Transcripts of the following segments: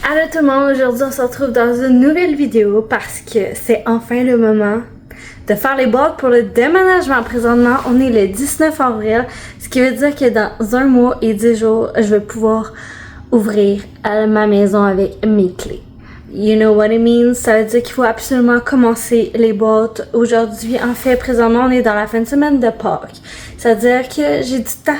Allô tout le monde, aujourd'hui on se retrouve dans une nouvelle vidéo parce que c'est enfin le moment de faire les boîtes pour le déménagement. Présentement, on est le 19 avril, ce qui veut dire que dans 1 mois et 10 jours, je vais pouvoir ouvrir ma maison avec mes clés. You know what it means? Ça veut dire qu'il faut absolument commencer les boîtes aujourd'hui. En fait, présentement, on est dans la fin de semaine de Pâques. Ça veut dire que j'ai du temps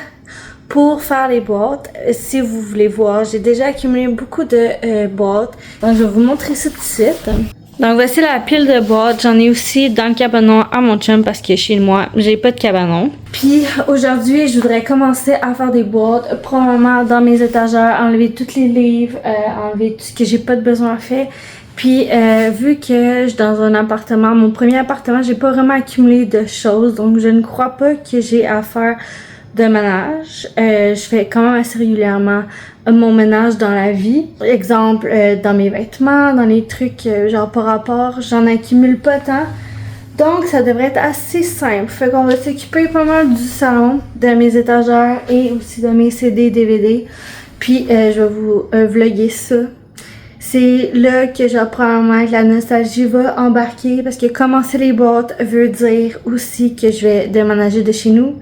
pour faire les boîtes. Si vous voulez voir, j'ai déjà accumulé beaucoup de boîtes. Donc, je vais vous montrer ça tout de suite. Donc, voici la pile de boîtes. J'en ai aussi dans le cabanon à mon chum parce que chez moi, j'ai pas de cabanon. Puis, aujourd'hui, je voudrais commencer à faire des boîtes. Probablement dans mes étagères, enlever tous les livres, enlever tout ce que j'ai pas de besoin à faire. Puis, vu que je suis dans un appartement, mon premier appartement, j'ai pas vraiment accumulé de choses. Donc, je ne crois pas que j'ai à faire de ménage. Je fais quand même assez régulièrement mon ménage dans la vie. Exemple, dans mes vêtements, dans les trucs genre par rapport, j'en accumule pas tant. Donc, ça devrait être assez simple. Fait qu'on va s'occuper pas mal du salon, de mes étagères et aussi de mes CD, DVD. Puis, je vais vous vlogger ça. C'est là que genre probablement que la nostalgie va embarquer parce que commencer les boîtes veut dire aussi que je vais déménager de chez nous,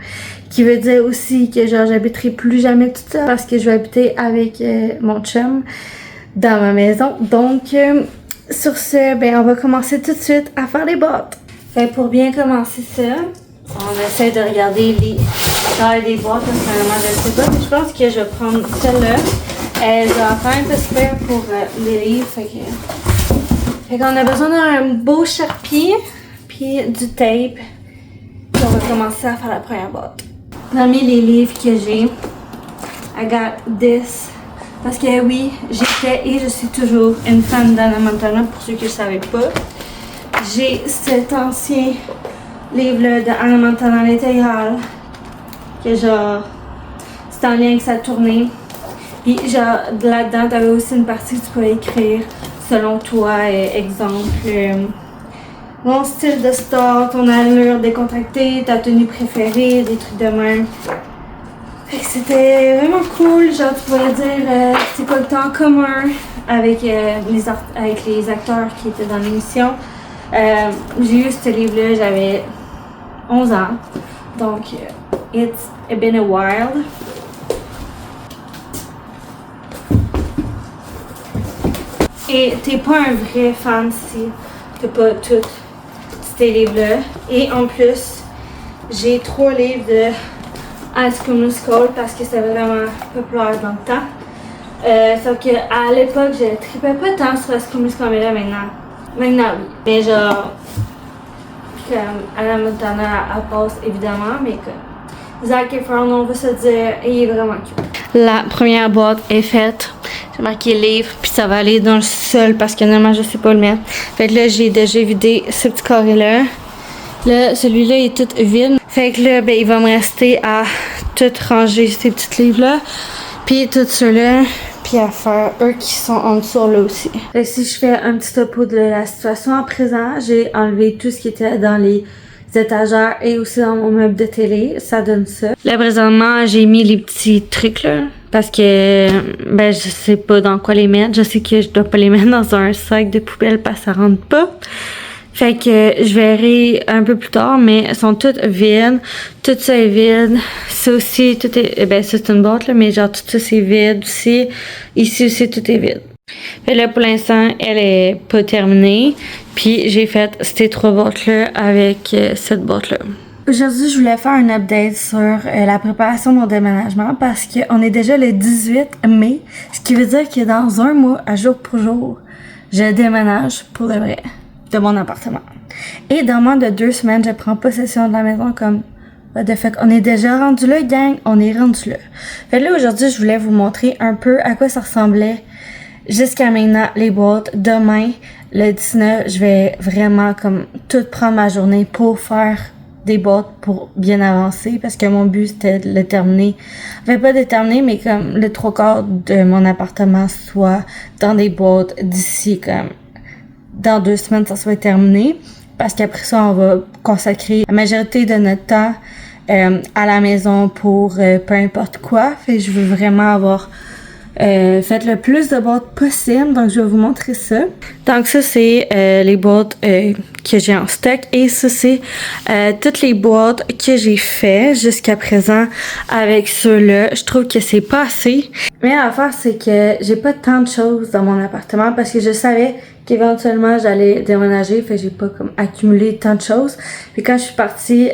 qui veut dire aussi que genre j'habiterai plus jamais toute seule parce que je vais habiter avec mon chum dans ma maison. Donc sur ce, ben on va commencer tout de suite à faire les boîtes. Fait pour bien commencer ça, on essaie de regarder les tailles des boîtes. Personnellement, je sais pas, mais je pense que je vais prendre celle-là. Elle doit quand même pas super pour les livres. Fait qu'on a besoin d'un beau charpie, puis du tape. Puis on va commencer à faire la première boîte. Parmi les livres que j'ai, I got this. Parce que oui, j'étais et je suis toujours une fan d'Hannah Montana, pour ceux qui ne savaient pas. J'ai cet ancien livre-là de Hannah Montana l'intégrale. Que genre, c'est en lien avec sa tournée. Puis genre, là-dedans, t'avais aussi une partie que tu pouvais écrire selon toi, exemple, mon style de star, ton allure décontractée, ta tenue préférée, des trucs de même. Fait que c'était vraiment cool, genre tu pouvais dire c'est quoi le temps commun avec, les acteurs qui étaient dans l'émission. J'ai eu ce livre-là, j'avais 11 ans, donc it's been a while. Et t'es pas un vrai fan si t'as pas tous ces livres-là. Et en plus, j'ai 3 livres de High School Musical parce que c'était vraiment populaire dans le temps. Sauf qu'à l'époque, je tripais pas tant sur High School Musical, mais là maintenant oui. Mais genre, comme Hannah Montana, elle passe évidemment, mais comme Zac Efron, on va se dire, il est vraiment cute. La première boîte est faite. J'ai marqué livre, puis ça va aller dans le sol parce que normalement je sais pas le mettre. Fait que là, j'ai déjà vidé ce petit carré-là. Là, celui-là est tout vide. Fait que là, ben, il va me rester à tout ranger ces petits livres-là. Puis tout ceux-là. Puis à faire eux qui sont en dessous là aussi. Fait que si je fais un petit topo de la situation à présent, j'ai enlevé tout ce qui était dans les étagères et aussi dans mon meuble de télé. Ça donne ça. Là, présentement, j'ai mis les petits trucs là. Parce que, ben, je sais pas dans quoi les mettre. Je sais que je dois pas les mettre dans un sac de poubelle parce que ça rentre pas. Fait que je verrai un peu plus tard, mais elles sont toutes vides. Tout ça est vide. Ça aussi, tout est, ben, ça c'est une boîte, là, mais genre tout ça c'est vide aussi. Ici aussi, tout est vide. Fait là, pour l'instant, elle est pas terminée. Puis j'ai fait ces 3 boîtes-là avec cette boîte-là. Aujourd'hui, je voulais faire un update sur la préparation de mon déménagement parce qu'on est déjà le 18 mai, ce qui veut dire que dans 1 mois, à jour pour jour, je déménage pour de vrai de mon appartement. Et dans moins de 2 semaines, je prends possession de la maison comme de fait. On est déjà rendu là, gang, on est rendu là. Fait que là, aujourd'hui, je voulais vous montrer un peu à quoi ça ressemblait jusqu'à maintenant les boîtes. Demain, le 19, je vais vraiment comme tout prendre ma journée pour faire des boîtes pour bien avancer parce que mon but c'était de le terminer. Enfin pas de terminer mais comme le 3/4 de mon appartement soit dans des boîtes d'ici comme dans 2 semaines ça soit terminé parce qu'après ça on va consacrer la majorité de notre temps à la maison pour peu importe quoi. Fait je veux vraiment avoir faites le plus de boîtes possible. Donc, je vais vous montrer ça. Donc, ça, c'est les boîtes que j'ai en stock. Et ça, c'est toutes les boîtes que j'ai fait jusqu'à présent avec ceux-là. Je trouve que c'est pas assez. Mais l'affaire, c'est que j'ai pas tant de choses dans mon appartement parce que je savais qu'éventuellement, j'allais déménager. Fait que j'ai pas comme accumulé tant de choses. Puis quand je suis partie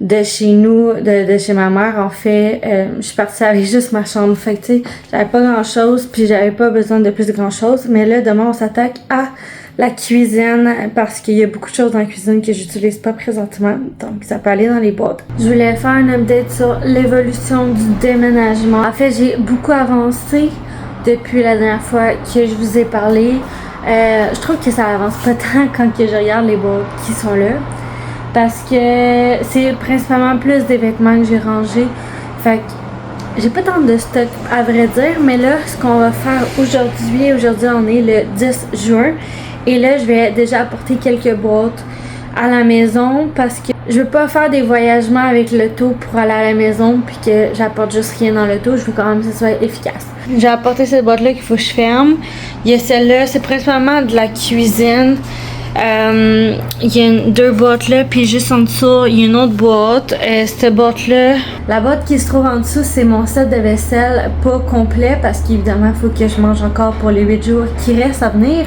de chez nous, de chez ma mère, en fait, je suis partie avec juste ma chambre. Fait que, tu sais, j'avais pas grand-chose, puis j'avais pas besoin de plus de grand-chose. Mais là, demain, on s'attaque à la cuisine, parce qu'il y a beaucoup de choses dans la cuisine que j'utilise pas présentement. Donc, ça peut aller dans les boîtes. Je voulais faire un update sur l'évolution du déménagement. En fait, j'ai beaucoup avancé depuis la dernière fois que je vous ai parlé. Je trouve que ça avance pas tant quand que je regarde les boîtes qui sont là. Parce que c'est principalement plus des vêtements que j'ai rangés. Fait que j'ai pas tant de stock à vrai dire. Mais là, ce qu'on va faire aujourd'hui on est le 10 juin. Et là, je vais déjà apporter quelques boîtes à la maison. Parce que je veux pas faire des voyagements avec l'auto pour aller à la maison. Puis que j'apporte juste rien dans l'auto. Je veux quand même que ce soit efficace. J'ai apporté cette boîte-là qu'il faut que je ferme. Il y a celle-là, c'est principalement de la cuisine. Il y a deux boîtes là, puis juste en dessous, il y a une autre boîte. Cette boîte-là, la boîte qui se trouve en dessous, c'est mon set de vaisselle, pas complet, parce qu'évidemment, il faut que je mange encore pour les 8 jours qui restent à venir.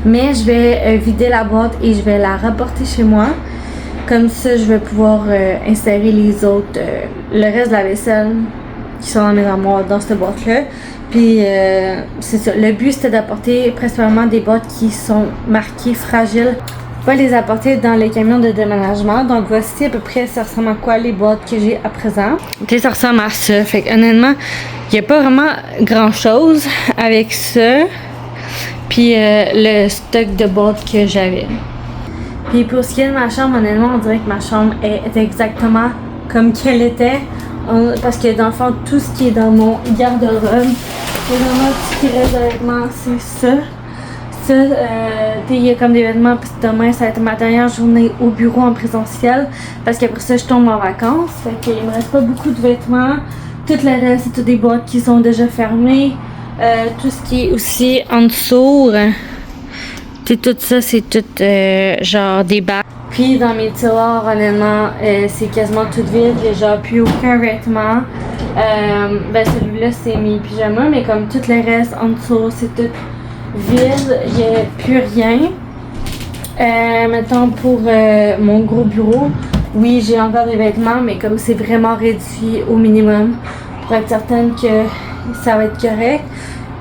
Mais je vais vider la boîte et je vais la rapporter chez moi. Comme ça, je vais pouvoir insérer les autres, le reste de la vaisselle qui sont dans mes armoires dans cette boîte-là. Puis c'est ça, le but c'était d'apporter principalement des boîtes qui sont marquées fragiles. Je vais les apporter dans les camions de déménagement. Donc voici à peu près ça ressemble à quoi les boîtes que j'ai à présent. Tu sais, ça ressemble à ça. Fait que honnêtement, il n'y a pas vraiment grand chose avec ça. Puis le stock de boîtes que j'avais. Puis pour ce qui est de ma chambre, honnêtement, on dirait que ma chambre est exactement comme qu'elle était. Parce que dans le fond, tout ce qui est dans mon garde-robe, c'est vraiment tout ce qui reste de vêtements, c'est ça. Ça, il y a comme des vêtements, puis demain, ça va être ma dernière journée au bureau en présentiel. Parce qu'après ça, je tombe en vacances. Fait qu'il me reste pas beaucoup de vêtements. Tout le reste, c'est toutes des boîtes qui sont déjà fermées. Tout ce qui est aussi en dessous, tout ça, c'est tout genre des bacs. Puis dans mes tiroirs, honnêtement, c'est quasiment tout vide. Il n'y a genre plus aucun vêtement. Celui-là, c'est mes pyjamas, mais comme tout le reste en dessous, c'est tout vide. Il n'y a plus rien. Mettons pour mon gros bureau, oui, j'ai encore des vêtements, mais comme c'est vraiment réduit au minimum pour être certaine que ça va être correct.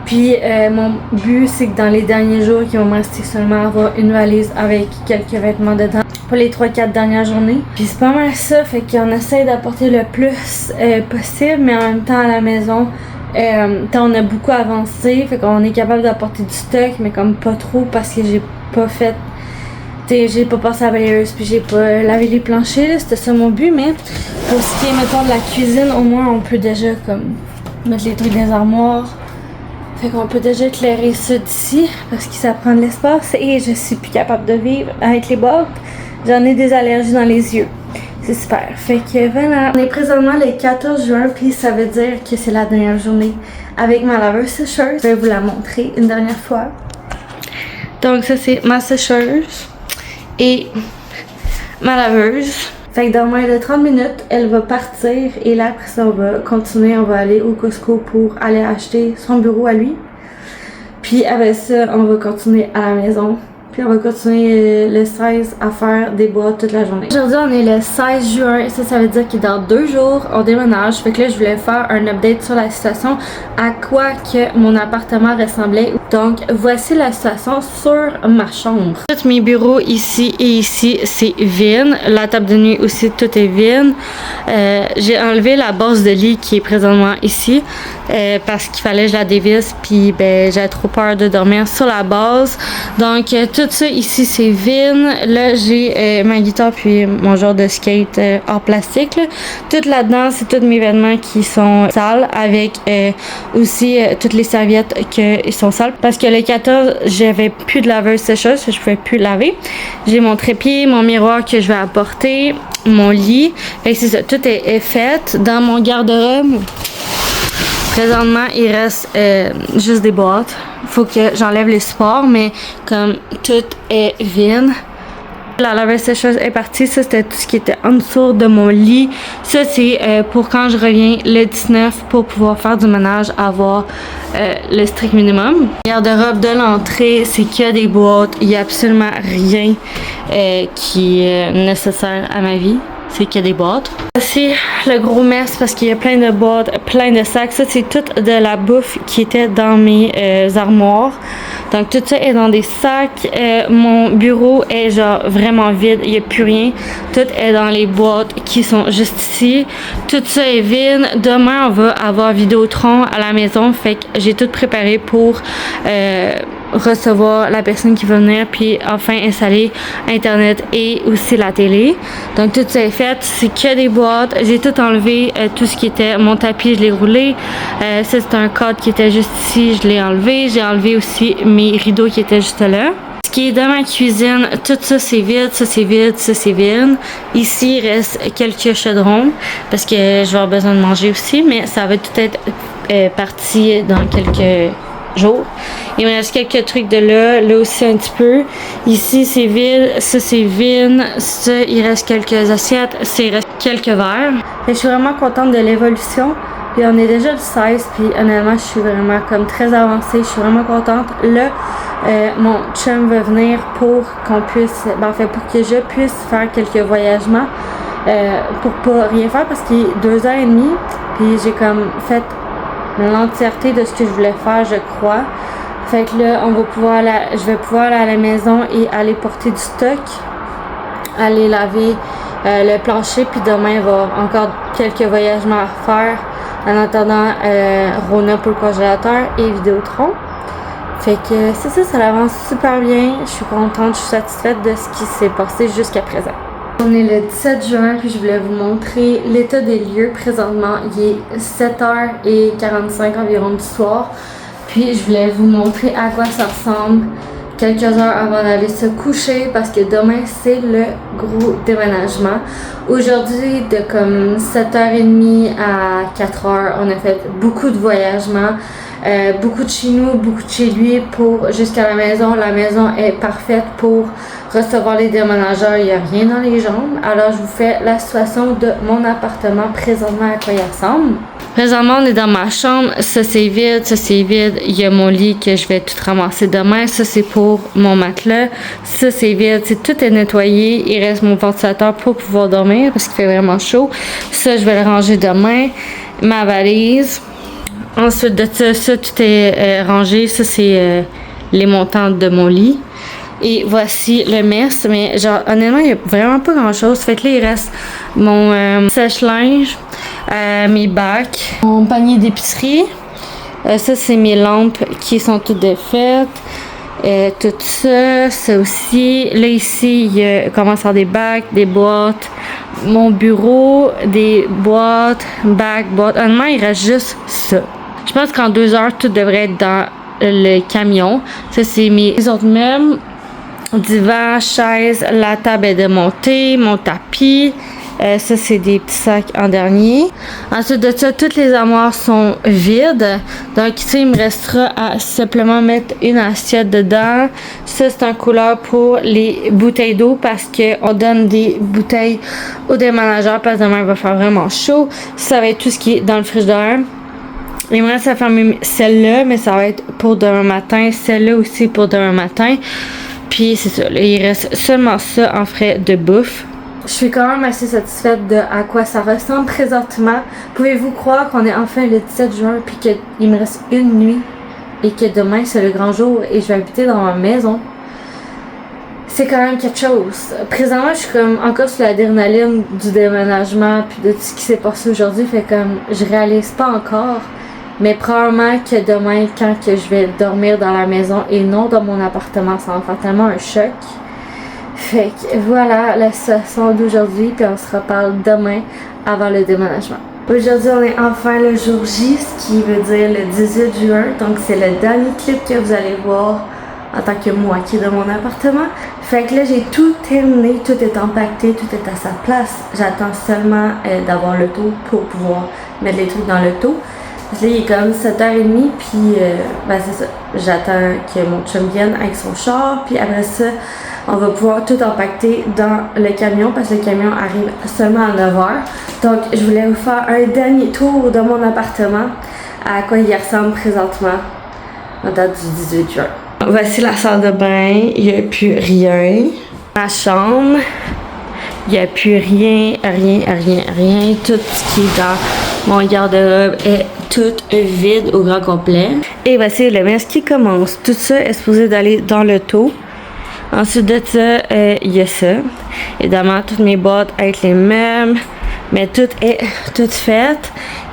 Puis mon but, c'est que dans les derniers jours, qu'il va me rester seulement avoir une valise avec quelques vêtements dedans pour les 3-4 dernières journées. Puis c'est pas mal ça, fait qu'on essaie d'apporter le plus possible, mais en même temps à la maison, on a beaucoup avancé, fait qu'on est capable d'apporter du stock, mais comme pas trop parce que j'ai pas fait, j'ai pas passé à la balayeuse, puis j'ai pas lavé les planchers, là, c'était ça mon but. Mais pour ce qui est, mettons, de la cuisine, au moins on peut déjà comme mettre les trucs dans les armoires. Fait qu'on peut déjà éclairer ça d'ici parce que ça prend de l'espace et je suis plus capable de vivre avec les bottes. J'en ai des allergies dans les yeux. C'est super. Fait que voilà. On est présentement le 14 juin puis ça veut dire que c'est la dernière journée avec ma laveuse sécheuse. Je vais vous la montrer une dernière fois. Donc ça c'est ma sécheuse et ma laveuse. Fait que dans moins de 30 minutes, elle va partir et là après ça on va continuer, on va aller au Costco pour aller acheter son bureau à lui. Puis avec ça, on va continuer à la maison. Puis on va continuer le 16 à faire des boîtes toute la journée. Aujourd'hui, on est le 16 juin. Ça veut dire que dans 2 jours, on déménage. Fait que là, je voulais faire un update sur la situation, à quoi que mon appartement ressemblait. Donc, voici la situation sur ma chambre. Tous mes bureaux ici et ici, c'est vide. La table de nuit aussi, tout est vide. J'ai enlevé la base de lit qui est présentement ici parce qu'il fallait que je la dévisse. Puis, ben, j'avais trop peur de dormir sur la base. Donc, tout ça ici, c'est vide. Là, j'ai ma guitare puis mon genre de skate en plastique. Là. Tout là-dedans, c'est tous mes vêtements qui sont sales avec aussi toutes les serviettes qui sont sales. Parce que le 14, j'avais plus de laveuse sécheuse, je pouvais plus laver. J'ai mon trépied, mon miroir que je vais apporter, mon lit. Fait que c'est ça, tout est fait dans mon garde-robe. Présentement, il reste juste des boîtes. Faut que j'enlève les supports, mais comme tout est vide. La lave sécheuse est partie. Ça, c'était tout ce qui était en dessous de mon lit. Ça, c'est pour quand je reviens le 19 pour pouvoir faire du ménage, avoir le strict minimum. Le garde-robe de l'entrée, c'est qu'il y a des boîtes. Il n'y a absolument rien qui est nécessaire à ma vie. C'est qu'il y a des boîtes. Voici le gros mess parce qu'il y a plein de boîtes, plein de sacs. Ça, c'est toute de la bouffe qui était dans mes armoires. Donc, tout ça est dans des sacs. Mon bureau est genre vraiment vide. Il n'y a plus rien. Tout est dans les boîtes qui sont juste ici. Tout ça est vide. Demain, on va avoir Vidéotron à la maison. Fait que j'ai tout préparé pour recevoir la personne qui va venir, puis enfin installer Internet et aussi la télé. Donc tout ça est fait, c'est que des boîtes. J'ai tout enlevé, tout ce qui était mon tapis, je l'ai roulé. Ça c'est un cadre qui était juste ici, je l'ai enlevé. J'ai enlevé aussi mes rideaux qui étaient juste là. Ce qui est dans ma cuisine, tout ça c'est vide, ça c'est vide, ça c'est vide. Ici il reste quelques chaudrons parce que je vais avoir besoin de manger aussi, mais ça va tout être parti dans quelques jours. Il me reste quelques trucs de là aussi un petit peu. Ici c'est vide, ça c'est vide, ça il reste quelques assiettes, ça il reste quelques verres. Et je suis vraiment contente de l'évolution. Puis on est déjà le 16, puis honnêtement je suis vraiment comme très avancée, je suis vraiment contente. Là, mon chum va venir pour qu'on puisse, ben, en fait pour que je puisse faire quelques voyagements pour pas rien faire parce qu'il est 2h30, puis j'ai comme fait l'entièreté de ce que je voulais faire, je crois. Fait que là, je vais pouvoir aller à la maison et aller porter du stock, aller laver le plancher, puis demain il va y avoir encore quelques voyagements à faire en attendant Rona pour le congélateur et Vidéotron. Fait que c'est ça, ça avance super bien. Je suis contente, je suis satisfaite de ce qui s'est passé jusqu'à présent. On est le 17 juin, puis je voulais vous montrer l'état des lieux présentement. Il est 7h45 environ du soir. Puis je voulais vous montrer à quoi ça ressemble quelques heures avant d'aller se coucher parce que demain c'est le gros déménagement. Aujourd'hui de comme 7h30 à 4h, on a fait beaucoup de voyagements. Beaucoup de chez nous, beaucoup de chez lui pour jusqu'à la maison. La maison est parfaite pour recevoir les déménageurs. Il n'y a rien dans les jambes. Alors je vous fais la situation de mon appartement présentement à quoi il ressemble. Présentement on est dans ma chambre. Ça c'est vide, ça c'est vide. Il y a mon lit que je vais tout ramasser demain. Ça c'est pour mon matelas. Ça c'est vide. Tout est nettoyé. Il reste mon ventilateur pour pouvoir dormir parce qu'il fait vraiment chaud. Ça je vais le ranger demain. Ma valise. Ensuite de ça, tout est rangé. Ça, c'est les montants de mon lit. Et voici le mess. Mais genre, honnêtement, il n'y a vraiment pas grand-chose. Fait que là, il reste mon sèche-linge, mes bacs, mon panier d'épicerie. Ça, c'est mes lampes qui sont toutes défaites. Tout ça, ça aussi. Là, ici, il commence à avoir des bacs, des boîtes. Mon bureau, des boîtes, bacs, boîtes. Honnêtement, il reste juste ça. Je pense qu'en 2 heures, tout devrait être dans le camion. Ça, c'est mes autres meubles. Divan, chaise, la table est démontée, mon tapis. Ça, c'est des petits sacs en dernier. Ensuite de ça, toutes les armoires sont vides. Donc, ici, il me restera à simplement mettre une assiette dedans. Ça, c'est un couleur pour les bouteilles d'eau parce qu'on donne des bouteilles aux déménageurs parce que demain, il va faire vraiment chaud. Ça va être tout ce qui est dans le frigidaire. Il me reste à fermer celle-là, mais ça va être pour demain matin. Celle-là aussi pour demain matin. Puis, c'est ça. Là, il reste seulement ça en frais de bouffe. Je suis quand même assez satisfaite de à quoi ça ressemble présentement. Pouvez-vous croire qu'on est enfin le 17 juin puis qu'il me reste une nuit et que demain c'est le grand jour et je vais habiter dans ma maison? C'est quand même quelque chose. Présentement, je suis comme encore sur l'adrénaline du déménagement puis de tout ce qui s'est passé aujourd'hui. Fait comme je réalise pas encore. Mais probablement que demain, quand que je vais dormir dans la maison et non dans mon appartement, ça va faire tellement un choc. Fait que voilà la situation d'aujourd'hui, puis on se reparle demain avant le déménagement. Aujourd'hui, on est enfin le jour J, ce qui veut dire le 18 juin. Donc, c'est le dernier clip que vous allez voir en tant que moitié de mon appartement. Fait que là, j'ai tout terminé, tout est empaqueté, tout est à sa place. J'attends seulement d'avoir l'auto pour pouvoir mettre les trucs dans l'auto. Là, il est comme 7h30, puis ben c'est ça. J'attends que mon chum vienne avec son char, puis après ça, on va pouvoir tout empaqueter dans le camion parce que le camion arrive seulement à 9h. Donc, je voulais vous faire un dernier tour de mon appartement, à quoi il ressemble présentement, en date du 18 juin. Voici la salle de bain, il n'y a plus rien. Ma chambre, il n'y a plus rien. Tout ce qui est dans mon garde-robe est tout vide au grand complet. Et voici le mess qui commence. Tout ça est supposé d'aller dans le l'auto. Ensuite de ça, il y a ça. Évidemment, toutes mes boîtes avec les meubles. Mais tout est fait.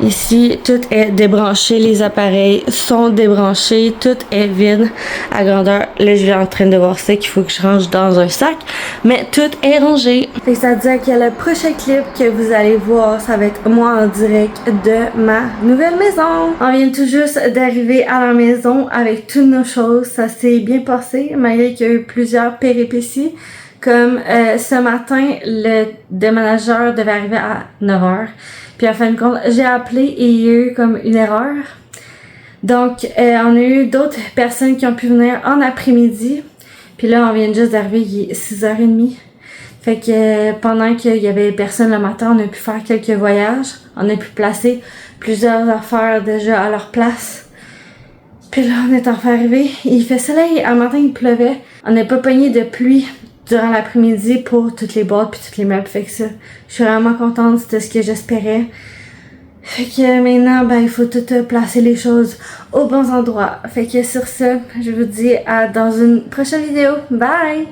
Ici, tout est débranché. Les appareils sont débranchés. Tout est vide à grandeur. Là, je suis en train de voir ça qu'il faut que je range dans un sac. Mais tout est rangé. Fait que ça veut dire que le prochain clip que vous allez voir, ça va être moi en direct de ma nouvelle maison. On vient tout juste d'arriver à la maison avec toutes nos choses. Ça s'est bien passé, malgré qu'il y a eu plusieurs péripéties. Comme ce matin, le déménageur devait arriver à 9h. Puis en fin de compte, j'ai appelé et il y a eu comme une erreur. Donc, on a eu d'autres personnes qui ont pu venir en après-midi. Puis là, on vient juste d'arriver, il est 6h30. Fait que pendant qu'il y avait personne le matin, on a pu faire quelques voyages. On a pu placer plusieurs affaires déjà à leur place. Puis là, on est enfin arrivé. Il fait soleil. Un matin, il pleuvait. On n'a pas pogné de pluie durant l'après-midi pour toutes les boîtes puis toutes les meubles. Fait que ça, je suis vraiment contente, c'était ce que j'espérais. Fait que maintenant, ben, il faut tout placer les choses aux bons endroits. Fait que sur ça, je vous dis à dans une prochaine vidéo. Bye!